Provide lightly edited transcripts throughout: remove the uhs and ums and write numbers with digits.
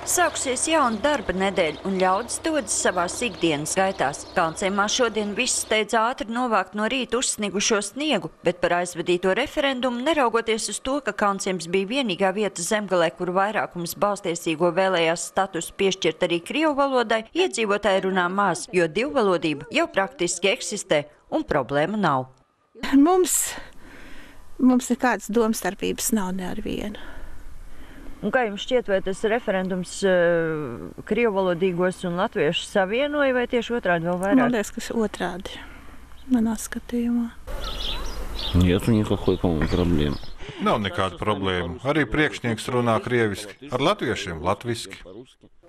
Sākusies jauna darba nedēļa, un ļaudis dodas savās ikdienas gaitās. Kalnciemā šodien viss steidz ātri novākt no rīta uzsnigušo sniegu, bet par aizvadīto referendumu, neraugoties uz to, ka Kalnciems bija vienīgā vieta Zemgalē, kur vairākums balstiesīgo vēlējās statusu piešķirt arī krievu valodai, iedzīvotāji runā maz, jo divvalodība jau praktiski eksistē un problēma nav. Mums nekādas domstarpības nav ne ar vienu. Un kā jums šķiet, vai tas referendums krievalodīgos un latviešus savienoja, vai tieši otrādi vēl vairāk? Man liekas, kas otrādi manā skatījumā. Нет никакой, по-моему, проблемы. Nav nekāda problēma. Arī priekšnieks runā krieviski, ar latviešiem latviski.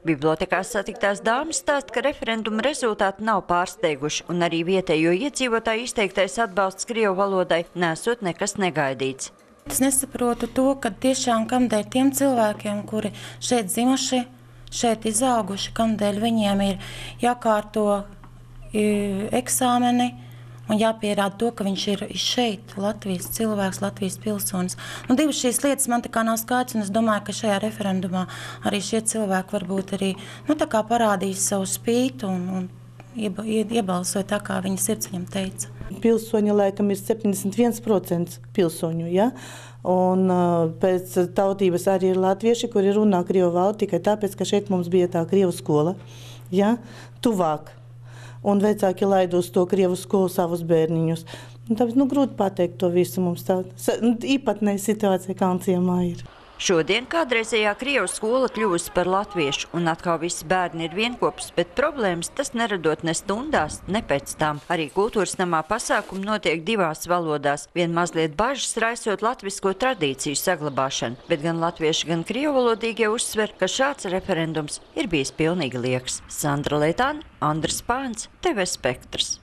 Bibliotekās satiktās dāmas stāsta, ka referenduma rezultāti nav pārsteiguši, un arī vietējo iedzīvotāju izteiktais atbalsts krievu valodai nesot nekas negaidīts. Es nesaprotu to, ka tiešām kamdēļ tiem cilvēkiem, kuri šeit dzimuši, šeit izauguši, kamdēļ viņiem ir jākārto eksāmeni un jāpierāda to, ka viņš ir šeit Latvijas cilvēks, Latvijas pilsonis. Divas šīs lietas man tā kā nav skaidrs, un es domāju, ka šajā referendumā arī šie cilvēki varbūt arī parādīs savu spītu un iebalsoja tā, kā viņa sirds viņam teica. Pilsoņi laikam ir 71% pilsoņu, ja? Un pēc tautības arī ir latvieši, kuri runā krievu valodu tikai tāpēc, ka šeit mums bija tā krievu skola, ja? Tuvāk. Un vecāki laida uz to krievu skolu savus bērniņus. Tāpēc grūti pateikt to visu, mums tā īpatnēja situācija Kalnciemā ir. Šodien kādreizējā krievu skola kļuvusi par latviešu, un atkal visi bērni ir vienkopus, bet problēmas tas neradot ne stundās, ne pēc tām. Arī kultūras namā pasākumi notiek divās valodās, vien mazliet bažas raisot latvisko tradīciju saglabāšanu, bet gan latvieši, gan krievu valodīgie uzsver, ka šāds referendums ir bijis pilnīgi lieks. Sandra Leitāne, Andris Pāns, TV Spektrs.